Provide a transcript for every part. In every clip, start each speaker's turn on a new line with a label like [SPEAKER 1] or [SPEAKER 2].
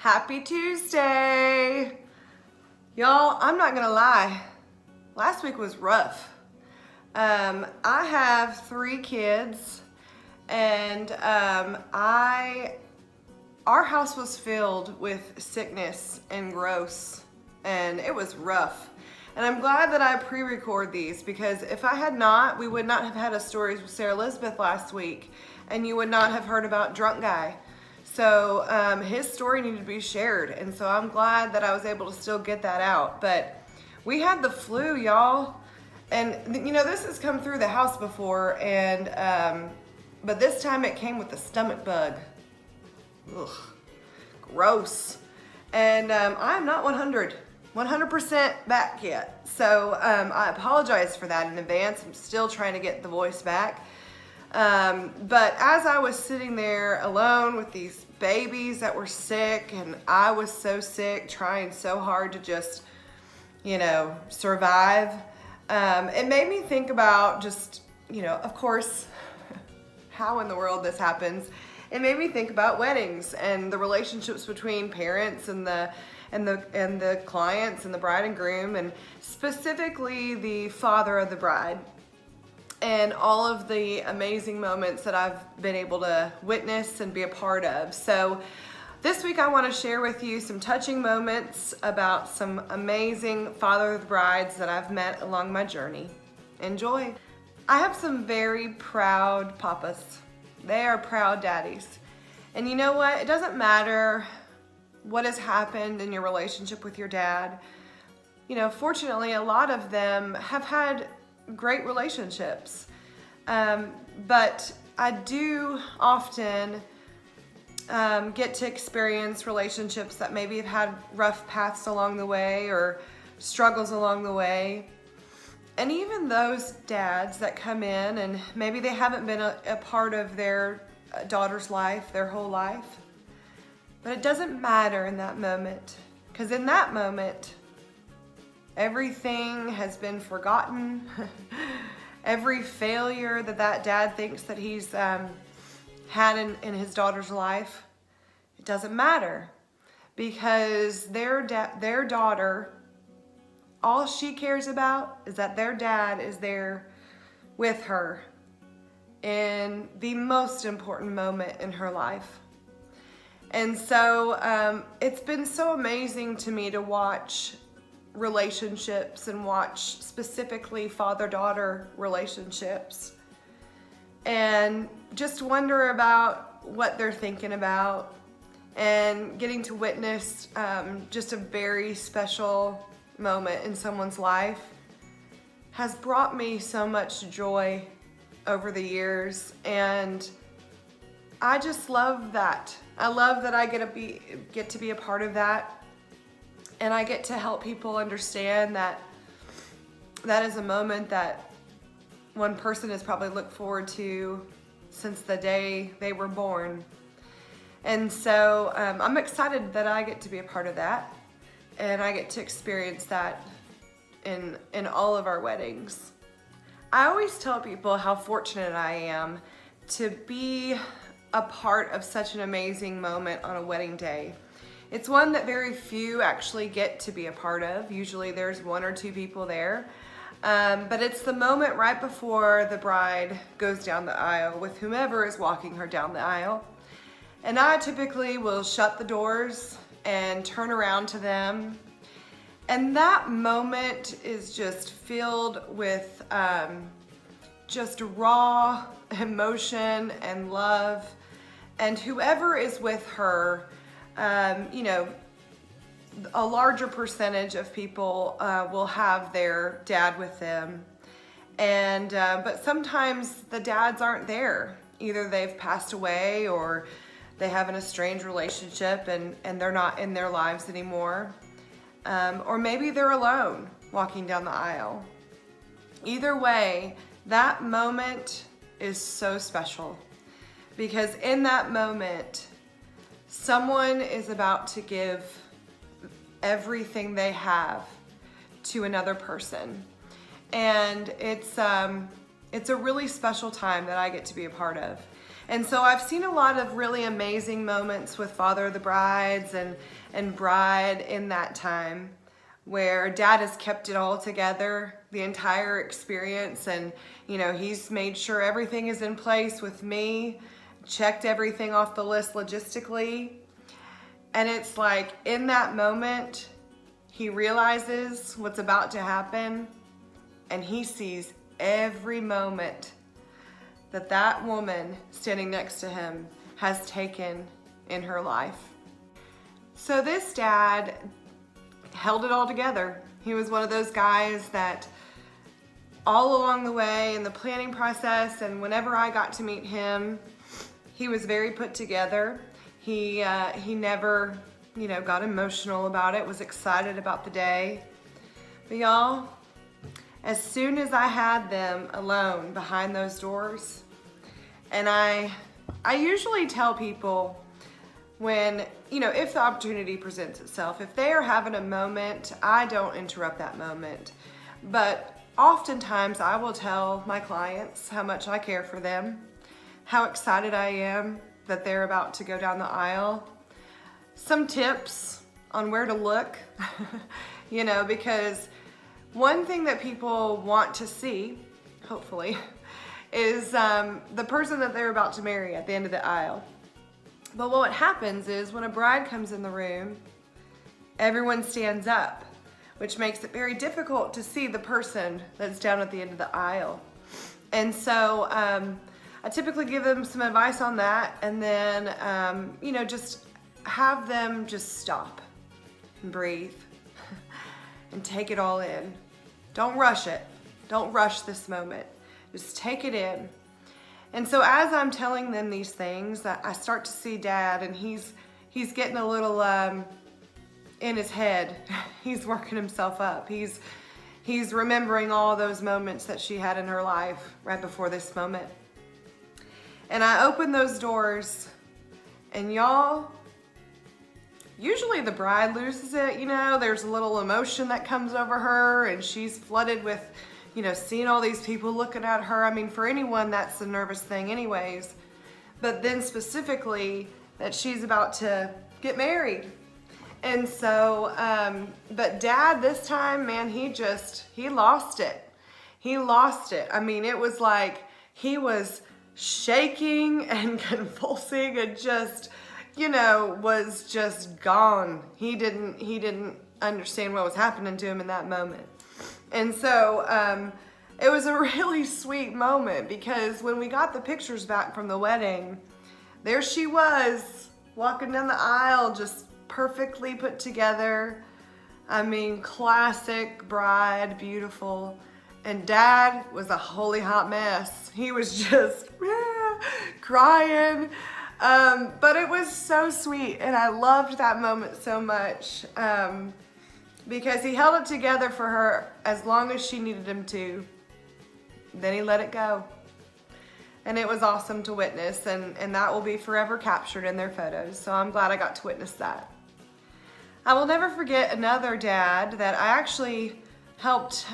[SPEAKER 1] Happy Tuesday! Y'all, I'm not gonna lie. Last week was rough. I have 3 kids and our house was filled with sickness and gross, and it was rough. And I'm glad that I pre-record these, because if I had not, we would not have had a stories with Sarah Lizabeth last week, and you would not have heard about Drunk Guy. So his story needed to be shared, and so I'm glad that I was able to still get that out. But we had the flu, y'all, and you know, this has come through the house before, and but this time it came with a stomach bug. Ugh, gross. And I'm not 100% back yet, so I apologize for that in advance. I'm still trying to get the voice back. But as I was sitting there alone with these babies that were sick, and I was so sick, trying so hard to just, you know, survive, it made me think about just, you know, of course, how in the world this happens. It made me think about weddings and the relationships between parents and the clients and the bride and groom, and specifically the father of the bride, and all of the amazing moments that I've been able to witness and be a part of. So this week I want to share with you some touching moments about some amazing father of the brides that I've met along my journey. Enjoy. I have some very proud papas. They are proud daddies. And you know what? It doesn't matter what has happened in your relationship with your dad. You know, fortunately, a lot of them have had great relationships. But I do often get to experience relationships that maybe have had rough paths along the way or struggles along the way. And even those dads that come in and maybe they haven't been a part of their daughter's life their whole life. But it doesn't matter in that moment, because in that moment, everything has been forgotten. Every failure that dad thinks that he's had in his daughter's life, it doesn't matter, because their daughter, all she cares about is that their dad is there with her in the most important moment in her life. And so it's been so amazing to me to watch relationships and watch specifically father-daughter relationships and just wonder about what they're thinking about, and getting to witness just a very special moment in someone's life has brought me so much joy over the years, and I just love that. I love that I get to be a part of that, and I get to help people understand that that is a moment that one person has probably looked forward to since the day they were born. And so I'm excited that I get to be a part of that, and I get to experience that in all of our weddings. I always tell people how fortunate I am to be a part of such an amazing moment on a wedding day. It's one that very few actually get to be a part of. Usually there's 1 or 2 people there. But it's the moment right before the bride goes down the aisle with whomever is walking her down the aisle. And I typically will shut the doors and turn around to them. And that moment is just filled with just raw emotion and love. And whoever is with her, you know, a larger percentage of people will have their dad with them. And but sometimes the dads aren't there. Either they've passed away, or they have an estranged relationship and they're not in their lives anymore. Or maybe they're alone walking down the aisle. Either way, that moment is so special, because in that moment, someone is about to give everything they have to another person. And it's a really special time that I get to be a part of. And so I've seen a lot of really amazing moments with father of the brides and bride in that time, where dad has kept it all together, the entire experience, and he's made sure everything is in place with me, checked everything off the list logistically. And it's like in that moment, he realizes what's about to happen, and he sees every moment that woman standing next to him has taken in her life. So this dad held it all together. He was one of those guys that all along the way in the planning process, and whenever I got to meet him, he was very put together. He never, got emotional about it, was excited about the day. But y'all, as soon as I had them alone behind those doors, and I usually tell people when, if the opportunity presents itself, if they are having a moment, I don't interrupt that moment. But oftentimes I will tell my clients how much I care for them, how excited I am that they're about to go down the aisle, some tips on where to look, because one thing that people want to see, hopefully, is the person that they're about to marry at the end of the aisle. But what happens is when a bride comes in the room, everyone stands up, which makes it very difficult to see the person that's down at the end of the aisle. And so I typically give them some advice on that, and then just have them just stop and breathe and take it all in. Don't rush it. Don't rush this moment. Just take it in. And so as I'm telling them these things, I start to see dad, and he's getting a little in his head. He's working himself up. He's remembering all those moments that she had in her life right before this moment. And I open those doors, and y'all, usually the bride loses it, there's a little emotion that comes over her, and she's flooded with seeing all these people looking at her. I mean, for anyone, that's a nervous thing anyways. But then specifically that she's about to get married. And so, but dad this time, man, he lost it. He lost it. I mean, it was like he was shaking and convulsing and just, was just gone. He didn't understand what was happening to him in that moment. And so it was a really sweet moment, because when we got the pictures back from the wedding, there she was walking down the aisle, just perfectly put together. I mean, classic bride, beautiful. And dad was a holy hot mess. He was just crying. But it was so sweet, and I loved that moment so much. Because he held it together for her as long as she needed him to. Then he let it go. And it was awesome to witness, and that will be forever captured in their photos. So I'm glad I got to witness that. I will never forget another dad that I actually helped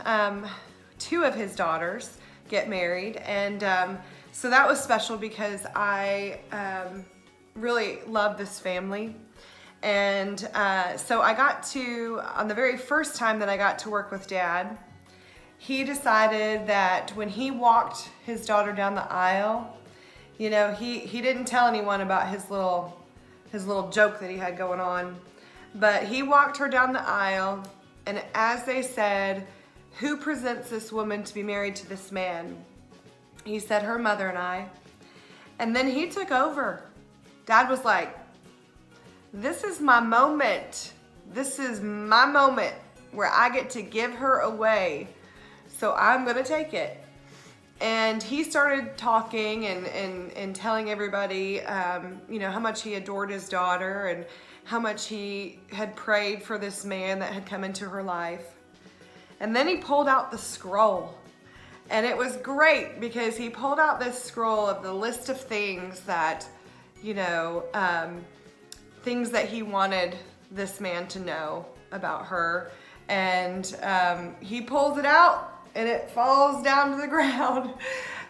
[SPEAKER 1] two of his daughters get married. And so that was special because I really love this family. And so I got to, on the very first time that I got to work with dad, he decided that when he walked his daughter down the aisle, he didn't tell anyone about his little joke that he had going on, but he walked her down the aisle, and as they said, "Who presents this woman to be married to this man?" He said, "Her mother and I." And then he took over. Dad was like, "This is my moment. This is my moment where I get to give her away. So I'm gonna take it." And he started talking and telling everybody, how much he adored his daughter and how much he had prayed for this man that had come into her life. And then he pulled out the scroll. And it was great because he pulled out this scroll of the list of things that, things that he wanted this man to know about her. And he pulls it out, and it falls down to the ground.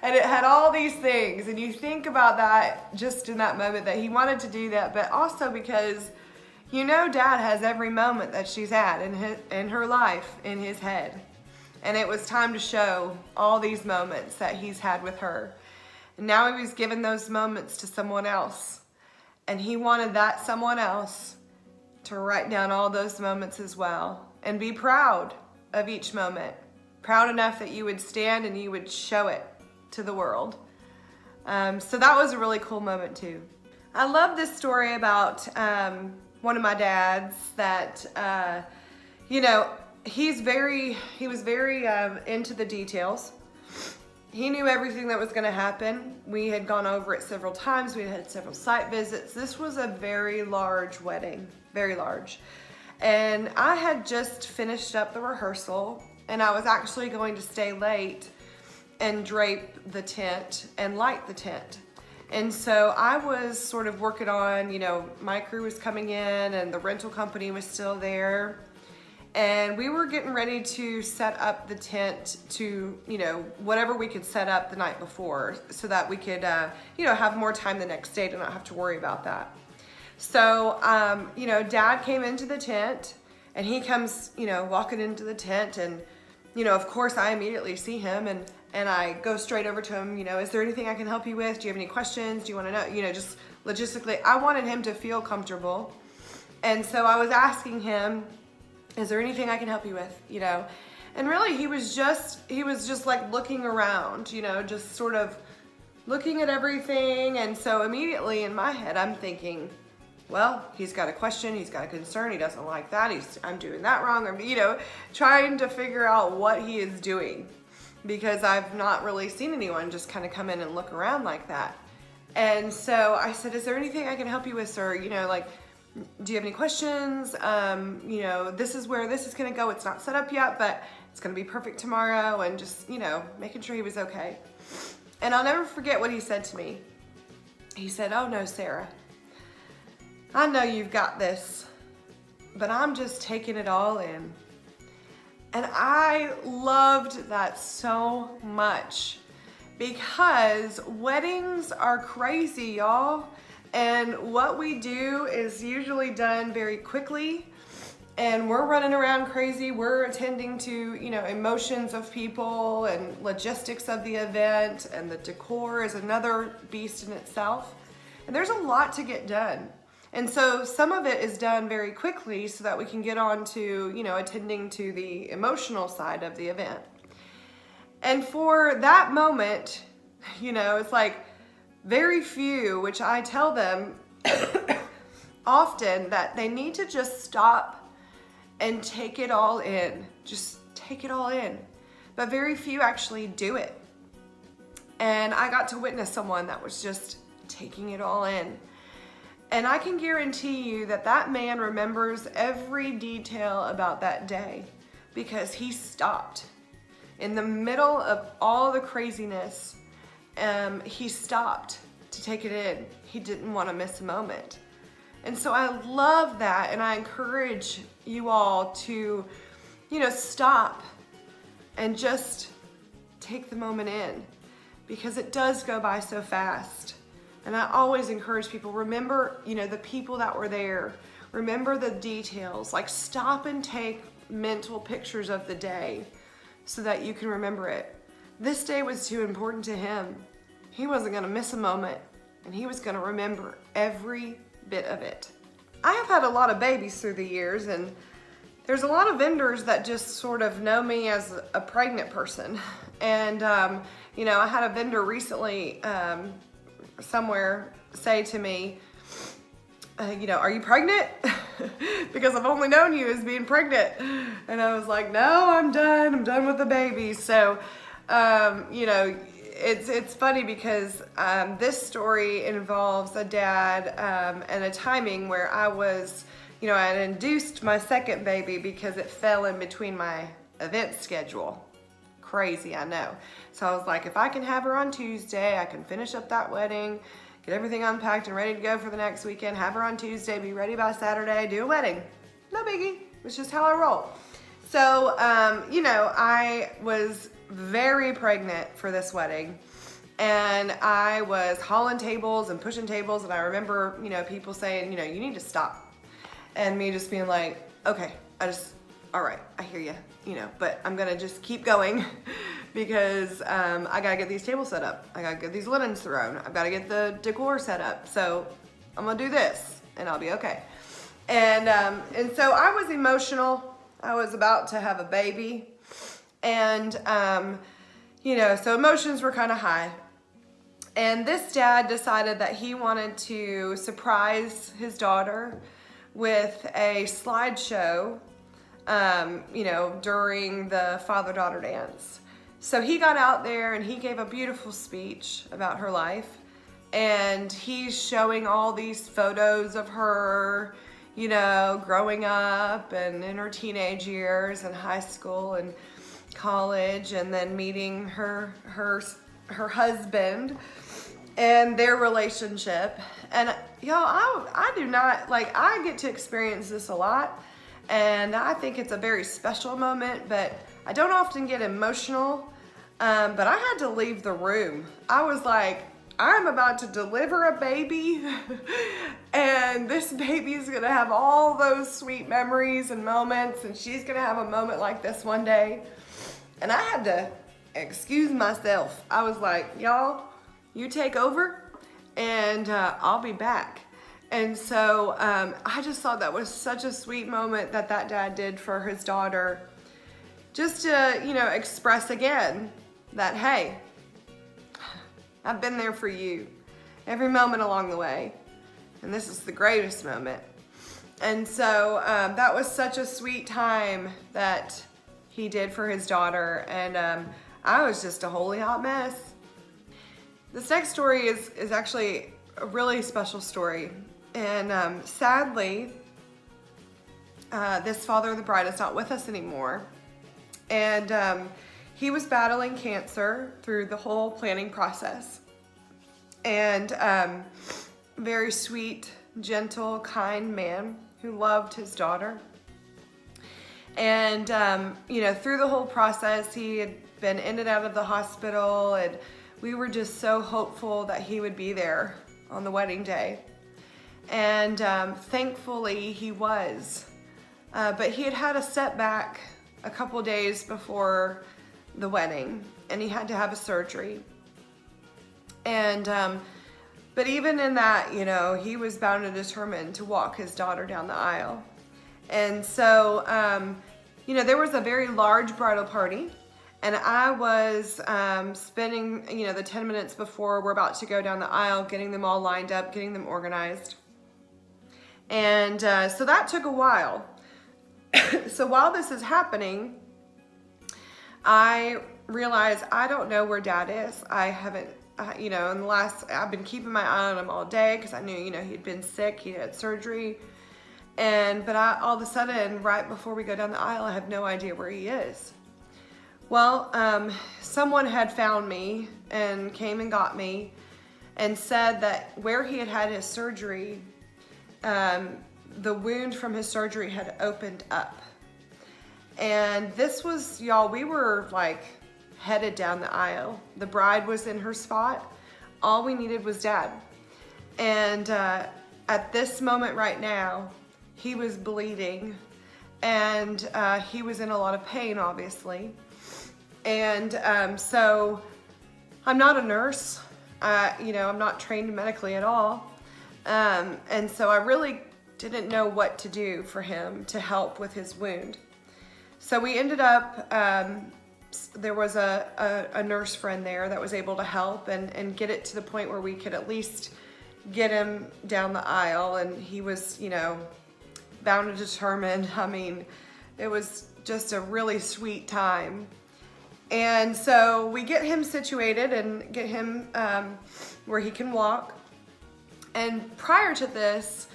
[SPEAKER 1] And it had all these things. And you think about that just in that moment, that he wanted to do that, but also because Dad has every moment that she's had in her life in his head. And it was time to show all these moments that he's had with her. And now he was giving those moments to someone else. And he wanted that someone else to write down all those moments as well and be proud of each moment. Proud enough that you would stand and you would show it to the world. So that was a really cool moment too. I love this story about one of my dads that, he was very into the details. He knew everything that was going to happen. We had gone over it several times. We had several site visits. This was a very large wedding, very large. And I had just finished up the rehearsal, and I was actually going to stay late and drape the tent and light the tent. And so I was sort of working on, my crew was coming in and the rental company was still there. And we were getting ready to set up the tent to, whatever we could set up the night before so that we could, have more time the next day to not have to worry about that. So, Dad came into the tent and he comes, walking into the tent and, of course I immediately see him and I go straight over to him, is there anything I can help you with? Do you have any questions? Do you want to know, just logistically, I wanted him to feel comfortable. And so I was asking him, is there anything I can help you with, And really he was just like looking around, just sort of looking at everything. And so immediately in my head, I'm thinking, well, he's got a question, he's got a concern, he doesn't like that, I'm doing that wrong, or, trying to figure out what he is doing, because I've not really seen anyone just kind of come in and look around like that. And so I said, is there anything I can help you with, sir? Do you have any questions? This is where this is gonna go. It's not set up yet, but it's gonna be perfect tomorrow, and just, making sure he was okay. And I'll never forget what he said to me. He said, oh no, Sarah, I know you've got this, but I'm just taking it all in. And I loved that so much, because weddings are crazy, y'all. And what we do is usually done very quickly, and we're running around crazy. We're attending to, emotions of people and logistics of the event, and the decor is another beast in itself. And there's a lot to get done. And so some of it is done very quickly so that we can get on to, attending to the emotional side of the event. And for that moment, it's like very few, which I tell them often, that they need to just stop and take it all in. Just take it all in. But very few actually do it. And I got to witness someone that was just taking it all in. And I can guarantee you that that man remembers every detail about that day, because he stopped in the middle of all the craziness. He stopped to take it in. He didn't want to miss a moment. And so I love that, and I encourage you all to, stop and just take the moment in, because it does go by so fast. And I always encourage people, remember, the people that were there. Remember the details. Like, stop and take mental pictures of the day so that you can remember it. This day was too important to him. He wasn't going to miss a moment, and he was going to remember every bit of it. I have had a lot of babies through the years, and there's a lot of vendors that just sort of know me as a pregnant person. And, I had a vendor recently somewhere say to me, are you pregnant? Because I've only known you as being pregnant. And I was like, no, I'm done with the baby. So, it's funny because this story involves a dad and a timing where I was, I had induced my second baby because it fell in between my event schedule. Crazy, I know. So I was like, if I can have her on Tuesday, I can finish up that wedding, get everything unpacked and ready to go for the next weekend, have her on Tuesday, be ready by Saturday, do a wedding. No biggie. It's just how I roll. So, I was very pregnant for this wedding. And I was hauling tables and pushing tables, and I remember, people saying, you need to stop. And me just being like, okay, all right, I hear you, but I'm gonna just keep going because I gotta get these tables set up. I gotta get these linens thrown. I've gotta get the decor set up. So I'm gonna do this and I'll be okay. And so I was emotional. I was about to have a baby. And, so emotions were kind of high. And this dad decided that he wanted to surprise his daughter with a slideshow, during the father-daughter dance. So he got out there and he gave a beautiful speech about her life. And he's showing all these photos of her, growing up and in her teenage years and high school and college, and then meeting her husband and their relationship. And I do not, I get to experience this a lot, and I think it's a very special moment, but I don't often get emotional. But I had to leave the room. I was like, I'm about to deliver a baby and this baby is gonna have all those sweet memories and moments, and she's gonna have a moment like this one day. And I had to excuse myself. I was like, y'all, you take over and I'll be back. And so I just thought that was such a sweet moment that dad did for his daughter, just to, express again that, hey, I've been there for you every moment along the way, and this is the greatest moment. And so that was such a sweet time that he did for his daughter, and I was just a holy hot mess. This next story is actually a really special story, and sadly, this father of the bride is not with us anymore, and he was battling cancer through the whole planning process. And very sweet, gentle, kind man who loved his daughter. And, through the whole process, he had been in and out of the hospital, and we were just so hopeful that he would be there on the wedding day. And thankfully he was. But he had had a setback a couple days before the wedding, and he had to have a surgery. And but even in that, he was bound and determined to walk his daughter down the aisle. And so there was a very large bridal party, and I was spending the 10 minutes before we're about to go down the aisle getting them all lined up, getting them organized. And so that took a while. So while this is happening, I realized I don't know where Dad is. I haven't, I've been keeping my eye on him all day because I knew, he'd been sick, he had surgery. But all of a sudden, right before we go down the aisle, I have no idea where he is. Well, someone had found me and came and got me and said that where he had had his surgery, the wound from his surgery had opened up. And this was, y'all, we were like headed down the aisle. The bride was in her spot. All we needed was Dad. And at this moment right now, he was bleeding, and he was in a lot of pain, obviously. And so I'm not a nurse. I'm not trained medically at all. And so I really didn't know what to do for him to help with his wound. So we ended up, there was a nurse friend there that was able to help and get it to the point where we could at least get him down the aisle. And he was, bound and determined. I mean, it was just a really sweet time. And so we get him situated and get him where he can walk. And prior to this,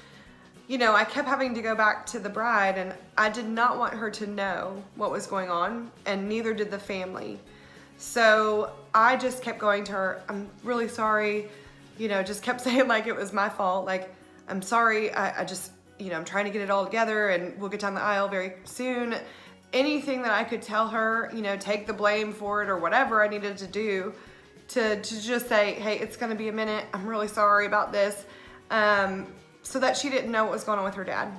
[SPEAKER 1] I kept having to go back to the bride, and I did not want her to know what was going on, and neither did the family. So I just kept going to her, I'm really sorry, just kept saying like it was my fault. Like, I'm sorry, I just, I'm trying to get it all together, and we'll get down the aisle very soon. Anything that I could tell her, take the blame for it or whatever I needed to do, to just say, hey, it's gonna be a minute, I'm really sorry about this, so that she didn't know what was going on with her dad.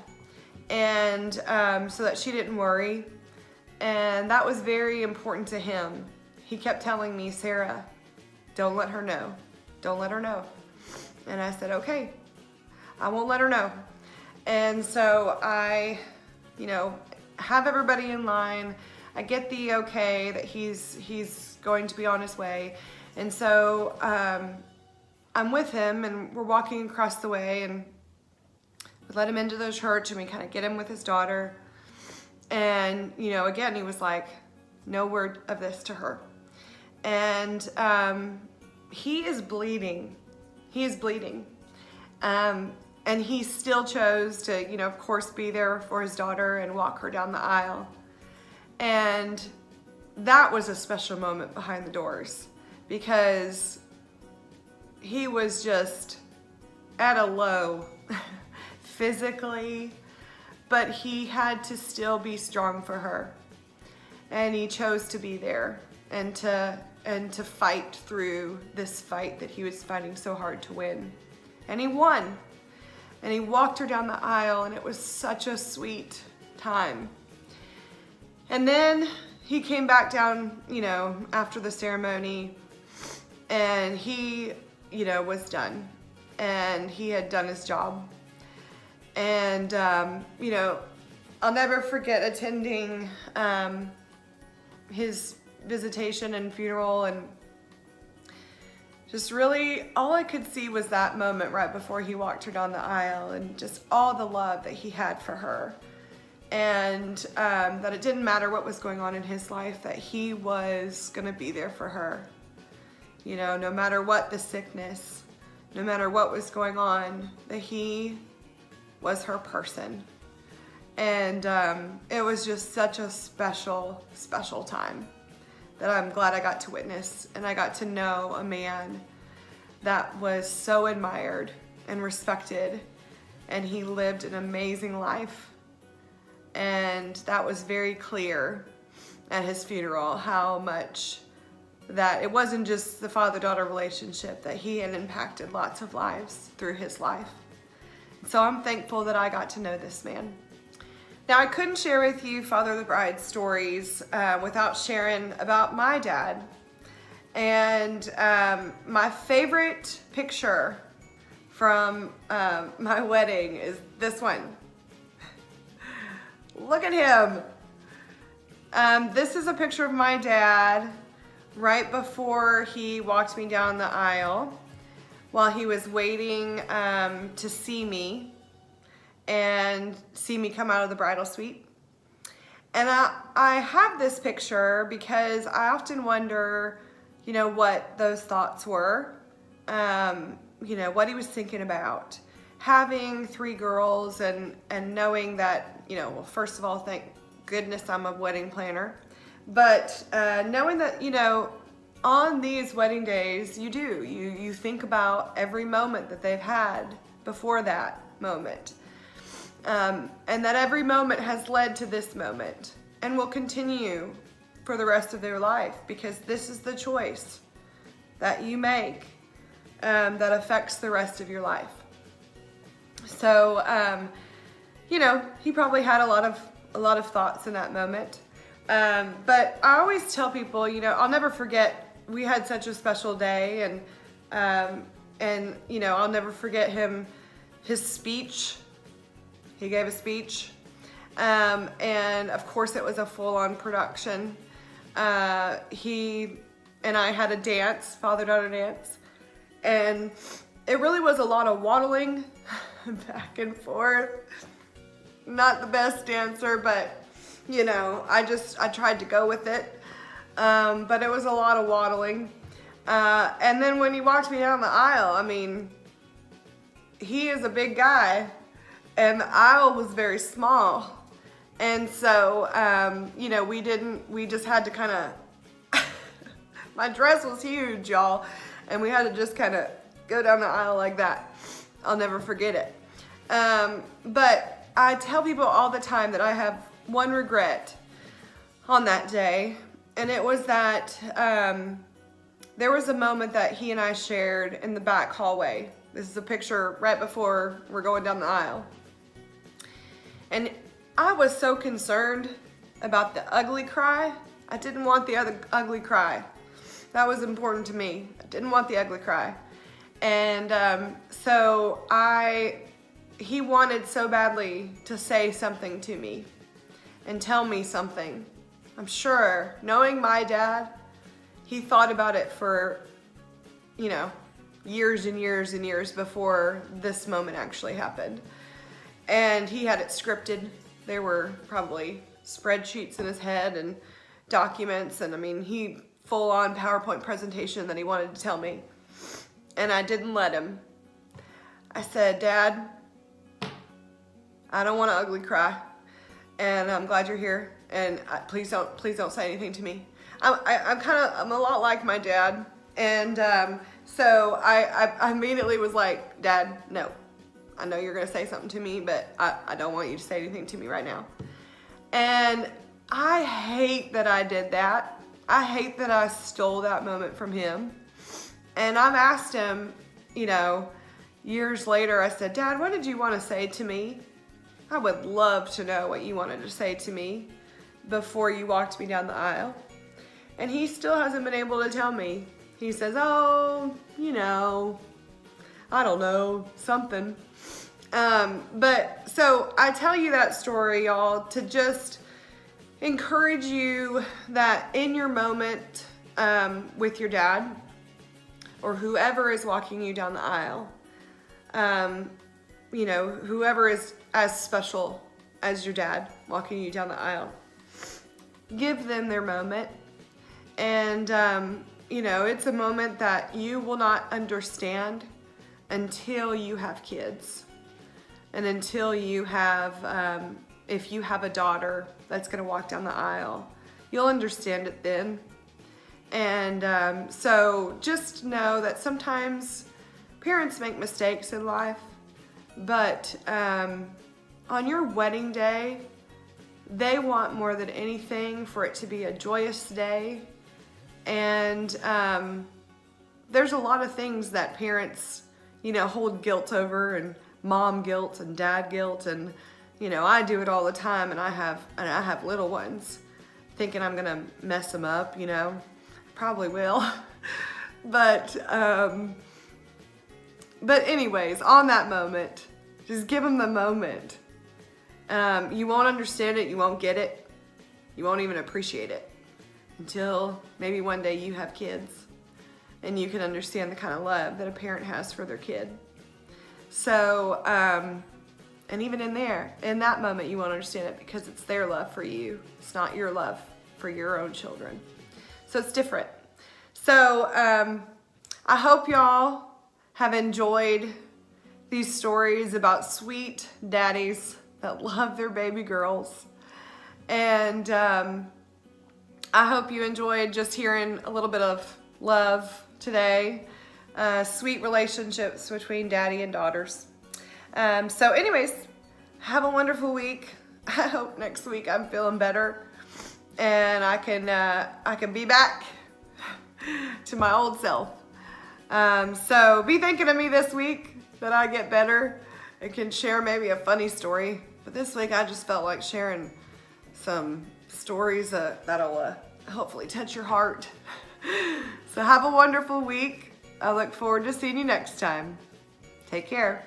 [SPEAKER 1] And so that she didn't worry. And that was very important to him. He kept telling me, Sarah, don't let her know. Don't let her know. And I said, okay, I won't let her know. And so I, have everybody in line. I get the okay that he's going to be on his way. And so I'm with him, and we're walking across the way, and we let him into the church, and we kind of get him with his daughter. And, again, he was like, no word of this to her. And he is bleeding. He is bleeding. And he still chose to, of course, be there for his daughter and walk her down the aisle. And that was a special moment behind the doors, because he was just at a low physically, but he had to still be strong for her. And he chose to be there and to fight through this fight that he was fighting so hard to win. And he won. And he walked her down the aisle, and it was such a sweet time. And then he came back down, after the ceremony, and he, was done. And he had done his job. And, I'll never forget attending his visitation and funeral, and just really all I could see was that moment right before he walked her down the aisle, and just all the love that he had for her. And that it didn't matter what was going on in his life, that he was going to be there for her. No matter what the sickness, no matter what was going on, that he was her person. And it was just such a special, special time that I'm glad I got to witness. And I got to know a man that was so admired and respected, and he lived an amazing life. And that was very clear at his funeral, how much that it wasn't just the father-daughter relationship, that he had impacted lots of lives through his life. So I'm thankful that I got to know this man. Now, I couldn't share with you Father of the Bride stories without sharing about my dad. And my favorite picture from my wedding is this one. Look at him. This is a picture of my dad right before he walked me down the aisle, while he was waiting to see me and see me come out of the bridal suite. And I have this picture because I often wonder, what those thoughts were, what he was thinking about. Having 3 girls and knowing that, well, first of all, thank goodness I'm a wedding planner, but knowing that, on these wedding days, you think about every moment that they've had before that moment. And that every moment has led to this moment and will continue for the rest of their life, because this is the choice that you make that affects the rest of your life. So, he probably had a lot of thoughts in that moment. But I always tell people, I'll never forget, we had such a special day, and I'll never forget his speech. He gave a speech, and of course it was a full-on production. He and I had a dance, father-daughter dance, and it really was a lot of waddling back and forth. Not the best dancer, but I tried to go with it. But it was a lot of waddling. And then when he walked me down the aisle, he is a big guy, and the aisle was very small. And so, we just had to kind of, my dress was huge, y'all, and we had to just kind of go down the aisle like that. I'll never forget it. But I tell people all the time that I have one regret on that day, and it was that there was a moment that he and I shared in the back hallway. This is a picture right before we're going down the aisle. And I was so concerned about the ugly cry. I didn't want the other ugly cry. That was important to me. I didn't want the ugly cry. And so he wanted so badly to say something to me and tell me something. I'm sure, knowing my dad, he thought about it for, you know, years and years and years before this moment actually happened. And he had it scripted. There were probably spreadsheets in his head and documents, and I mean, he full-on PowerPoint presentation that he wanted to tell me. And I didn't let him. I said, Dad, I don't want to ugly cry, and I'm glad you're here, and please don't say anything to me. I'm a lot like my dad, and so I immediately was like, Dad, no, I know you're gonna say something to me, but I don't want you to say anything to me right now. And I hate that I did that. I hate that I stole that moment from him. And I've asked him, you know, years later, I said, Dad, what did you want to say to me? I would love to know what you wanted to say to me before you walked me down the aisle. And he still hasn't been able to tell me. He says, oh, you know, I don't know, something. But so I tell you that story, y'all, to just encourage you that in your moment with your dad or whoever is walking you down the aisle, you know, whoever is as special as your dad walking you down the aisle, give them their moment. And, you know, it's a moment that you will not understand until you have kids. And until you have, if you have a daughter that's going to walk down the aisle, you'll understand it then. And so just know that sometimes parents make mistakes in life, but on your wedding day, they want more than anything for it to be a joyous day. And there's a lot of things that parents, you know, hold guilt over, and mom guilt and dad guilt, and you know, I do it all the time, and I have little ones, thinking I'm gonna mess them up, you know, probably will. But anyways, on that moment, just give them the moment. You won't understand it, you won't get it, you won't even appreciate it until maybe one day you have kids and you can understand the kind of love that a parent has for their kid. So, and even in that moment, you won't understand it because it's their love for you. It's not your love for your own children. So it's different. So, I hope y'all have enjoyed these stories about sweet daddies that love their baby girls. And, I hope you enjoyed just hearing a little bit of love today. Sweet relationships between daddy and daughters. So anyways, have a wonderful week. I hope next week I'm feeling better and I can be back to my old self. So be thinking of me this week that I get better and can share maybe a funny story. But this week I just felt like sharing some stories that'll hopefully touch your heart. So have a wonderful week. I look forward to seeing you next time. Take care.